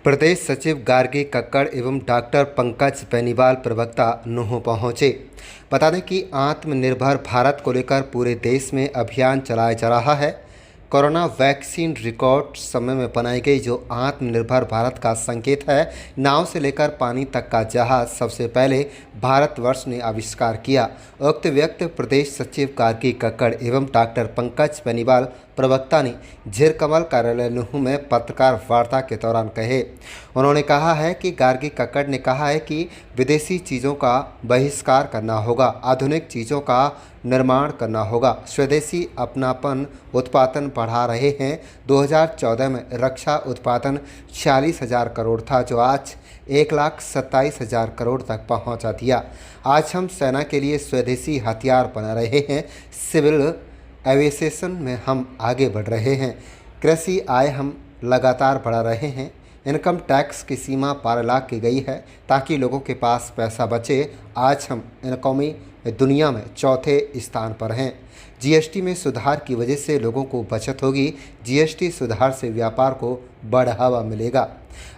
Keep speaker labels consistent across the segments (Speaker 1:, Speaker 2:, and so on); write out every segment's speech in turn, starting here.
Speaker 1: प्रदेश सचिव गार्गी कक्कड़ एवं डॉक्टर पंकज बेनीवाल प्रवक्ता नूंह पहुंचे। बता दें कि आत्मनिर्भर भारत को लेकर पूरे देश में अभियान चलाया जा रहा है। कोरोना वैक्सीन रिकॉर्ड समय में बनाई गई जो आत्मनिर्भर भारत का संकेत है। नाव से लेकर पानी तक का जहाज सबसे पहले भारतवर्ष ने आविष्कार किया। उक्त व्यक्त प्रदेश सचिव गार्गी कक्कड़ एवं डॉक्टर पंकज बेनीवाल प्रवक्ता ने झीरकमल कार्यालय नूंह में पत्रकार वार्ता के दौरान कहे। उन्होंने कहा है कि गार्गी कक्कड़ ने कहा है कि विदेशी चीज़ों का बहिष्कार करना होगा, आधुनिक चीज़ों का निर्माण करना होगा। स्वदेशी अपनापन उत्पादन बढ़ा रहे हैं। 2014 में रक्षा उत्पादन 46,000 करोड़ था जो आज 1,27,000 करोड़ तक पहुंचा दिया। आज हम सेना के लिए स्वदेशी हथियार बना रहे हैं। सिविल एविएशन में हम आगे बढ़ रहे हैं। कृषि आय हम लगातार बढ़ा रहे हैं। इनकम टैक्स की सीमा 12 लाख की गई है ताकि लोगों के पास पैसा बचे। आज हम इनकॉमी दुनिया में चौथे स्थान पर हैं। जीएसटी में सुधार की वजह से लोगों को बचत होगी। जीएसटी सुधार से व्यापार को बढ़ावा मिलेगा।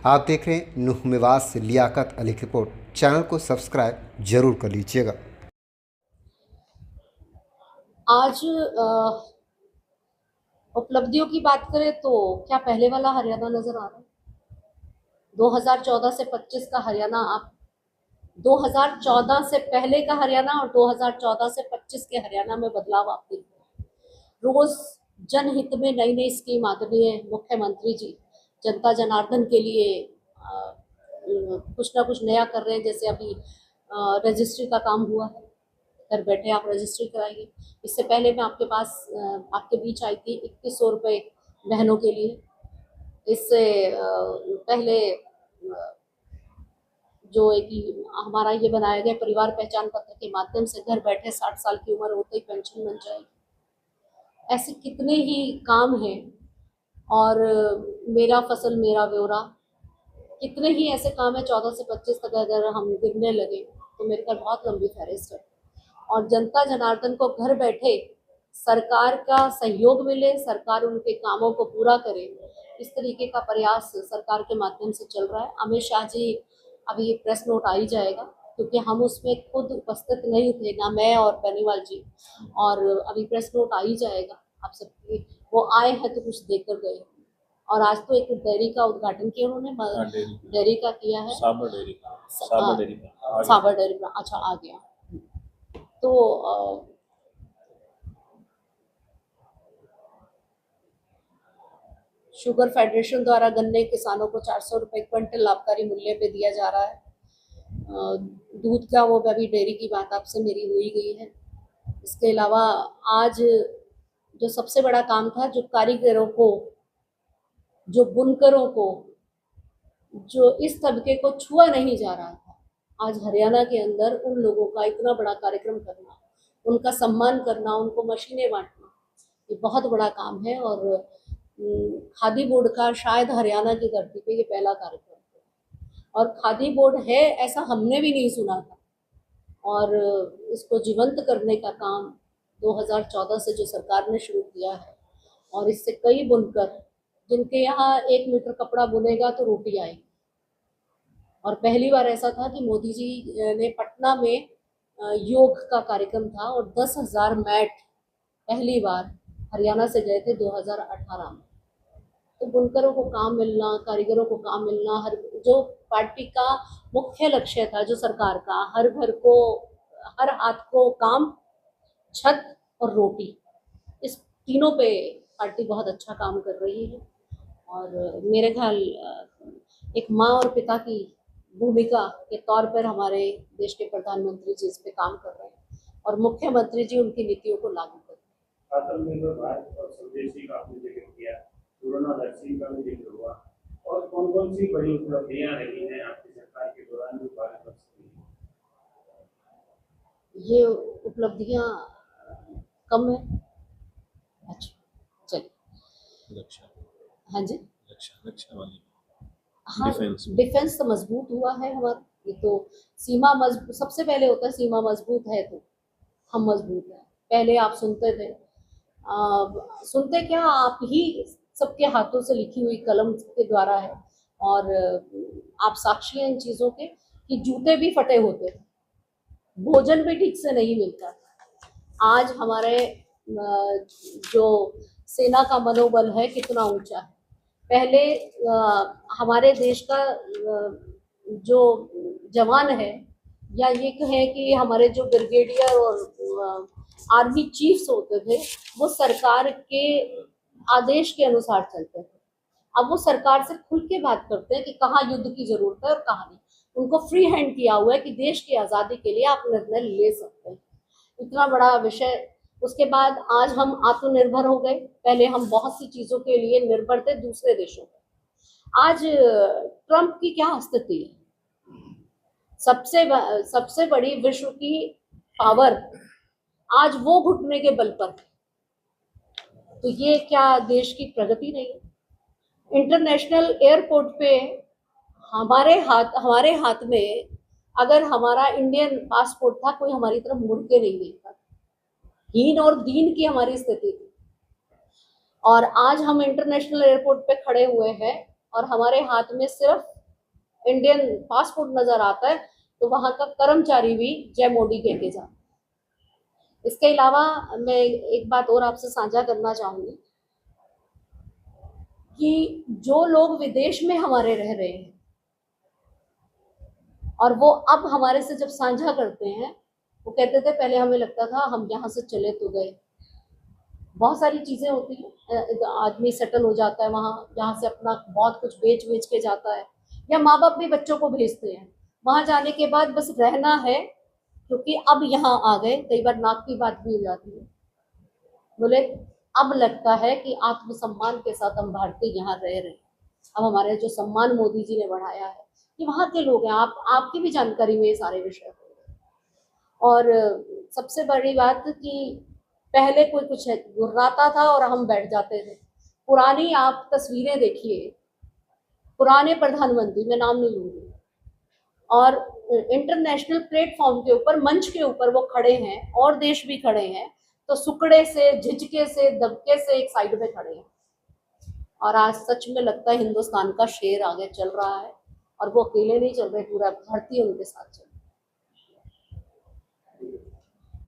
Speaker 1: आप देख रहे हैं नूंह निवास से लियाकत अली की रिपोर्ट। चैनल को सब्सक्राइब जरूर कर लीजिएगा।
Speaker 2: आज उपलब्धियों की बात करें तो क्या पहले वाला हरियाणा नजर आ रहा है? 2014 से 25 का हरियाणा, आप 2014 से पहले का हरियाणा और 2014 से 25 के हरियाणा में बदलाव आप देख रहे हैं। रोज जनहित में नई नई स्कीम आदरणीय मुख्यमंत्री जी जनता जनार्दन के लिए कुछ ना कुछ नया कर रहे हैं। जैसे अभी रजिस्ट्री का काम हुआ है, घर बैठे आप रजिस्ट्री कराइए। इससे पहले मैं आपके पास आपके बीच आई थी 2100 रुपये बहनों के लिए। इससे पहले जो एक हमारा ये बनाया गया परिवार पहचान पत्र के माध्यम से घर बैठे 60 साल की उम्र होते ही पेंशन मिल जाएगी। ऐसे कितने ही काम हैं। और मेरा फसल मेरा ब्यौरा, कितने ही ऐसे काम है 14 से 25 तक अगर हम गिनने लगे तो मेरे घर बहुत लंबी फहरिस्त है। और जनता जनार्दन को घर बैठे सरकार का सहयोग मिले, सरकार उनके कामों को पूरा करे, इस तरीके का प्रयास सरकार के माध्यम से चल रहा है। अमित शाह जी, अभी ये प्रेस नोट आ ही जाएगा क्योंकि हम उसमें खुद उपस्थित नहीं थे, ना मैं और बेनीवाल जी, और अभी प्रेस नोट आ ही जाएगा आप सबके। वो आए हैं तो कुछ देकर गए। और आज तो एक डेयरी का उद्घाटन किया उन्होंने, डेयरी का किया है, साबर डेयरी का। अच्छा, आ गया। तो शुगर फेडरेशन द्वारा गन्ने किसानों को 400 रुपये क्विंटल लाभकारी मूल्य पे दिया जा रहा है। दूध का वो अभी डेयरी की बात आपसे मेरी हुई गई है। इसके अलावा आज जो सबसे बड़ा काम था, जो कारीगरों को, जो बुनकरों को, जो इस तबके को छुआ नहीं जा रहा था, आज हरियाणा के अंदर उन लोगों का इतना बड़ा कार्यक्रम करना, उनका सम्मान करना, उनको मशीनें बांटना, ये बहुत बड़ा काम है। और खादी बोर्ड का शायद हरियाणा की धरती पे ये पहला कार्यक्रम है। और खादी बोर्ड है ऐसा हमने भी नहीं सुना था। और इसको जीवंत करने का काम 2014 से जो सरकार ने शुरू किया है, और इससे कई बुनकर जिनके यहाँ 1 मीटर कपड़ा बुनेगा तो रोटी आएगी। और पहली बार ऐसा था कि मोदी जी ने पटना में योग का कार्यक्रम था और 10,000 मैट पहली बार हरियाणा से गए थे 2018 में। तो बुनकरों को काम मिलना, कारीगरों को काम मिलना, हर जो पार्टी का मुख्य लक्ष्य था, जो सरकार का, हर घर को, हर हाथ को काम, छत और रोटी, इस तीनों पे पार्टी बहुत अच्छा काम कर रही है। और मेरे ख्याल एक माँ और पिता की भूमिका के तौर पर हमारे देश के प्रधानमंत्री जी इस पे काम कर रहे हैं और मुख्यमंत्री जी उनकी नीतियों को लागू कर रहे हैं।
Speaker 3: आत्मनिर्भर भारत और स्वदेशी का आपने जिक्र किया, कोरोना वैक्सीन का भी जिक्र हुआ, और कौन कौन सी बड़ी उपलब्धियां रही हैं आपकी सरकार के दौरान जो भारत
Speaker 2: ये उपलब्धियां कम है। अच्छा, चलिए। हाँ जी, हाँ, डिफेंस तो मजबूत हुआ है हमारा। ये तो सीमा मजबूत, सबसे पहले होता है सीमा मजबूत है तो हम मजबूत हैं। पहले आप सुनते थे, सुनते क्या, आप ही सबके हाथों से लिखी हुई कलम के द्वारा है। और आप साक्षी हैं इन चीज़ों के कि जूते भी फटे होते थे, भोजन भी ठीक से नहीं मिलता था। आज हमारे जो सेना का मनोबल है कितना ऊंचा है। पहले हमारे देश का जो जवान है, या ये कहें कि हमारे जो ब्रिगेडियर और आर्मी चीफ्स होते थे, वो सरकार के आदेश के अनुसार चलते थे। अब वो सरकार से खुल के बात करते हैं कि कहाँ युद्ध की जरूरत है और कहाँ नहीं। उनको फ्री हैंड किया हुआ है कि देश की आज़ादी के लिए आप निर्णय ले सकते हैं। इतना बड़ा विषय। उसके बाद आज हम आत्मनिर्भर हो गए। पहले हम बहुत सी चीज़ों के लिए निर्भर थे दूसरे देशों पर। आज ट्रंप की क्या स्थिति है? सबसे बड़ी विश्व की पावर आज वो घुटने के बल पर है। तो ये क्या देश की प्रगति नहीं है? इंटरनेशनल एयरपोर्ट पे हमारे हाथ में अगर हमारा इंडियन पासपोर्ट था, कोई हमारी तरफ मुड़ के नहीं देखता। हीन और दीन की हमारी स्थिति थी। और आज हम इंटरनेशनल एयरपोर्ट पे खड़े हुए हैं और हमारे हाथ में सिर्फ इंडियन पासपोर्ट नजर आता है, तो वहां का कर्मचारी भी जय मोदी कह के जाता है। इसके अलावा मैं एक बात और आपसे साझा करना चाहूंगी कि जो लोग विदेश में हमारे रह रहे हैं और वो अब हमारे से जब साझा करते हैं, वो कहते थे पहले हमें लगता था हम यहाँ से चले तो गए। बहुत सारी चीज़ें होती हैं, आदमी सेटल हो जाता है वहाँ, जहाँ से अपना बहुत कुछ बेच के जाता है, या माँ बाप भी बच्चों को भेजते हैं। वहाँ जाने के बाद बस रहना है, क्योंकि अब यहाँ आ गए। कई बार नाक की बात भी हो जाती है, बोले अब लगता है कि आत्मसम्मान के साथ हम भारतीय यहाँ रह रहे हैं। अब हमारे जो सम्मान मोदी जी ने बढ़ाया है, कि वहाँ के लोग हैं। आपकी भी जानकारी में ये सारे विषय हो। और सबसे बड़ी बात कि पहले कोई कुछ गुर्राता था और हम बैठ जाते थे। पुरानी आप तस्वीरें देखिए, पुराने प्रधानमंत्री, मैं नाम नहीं लूंगी, और इंटरनेशनल प्लेटफॉर्म के ऊपर, मंच के ऊपर वो खड़े हैं और देश भी खड़े हैं, तो सुकड़े से, झिझके से, दबके से एक साइड में खड़े हैं। और आज सच में लगता है हिंदुस्तान का शेर आगे चल रहा है, और वो अकेले नहीं चल रहे, पूरा धरती उनके साथ चल रही है।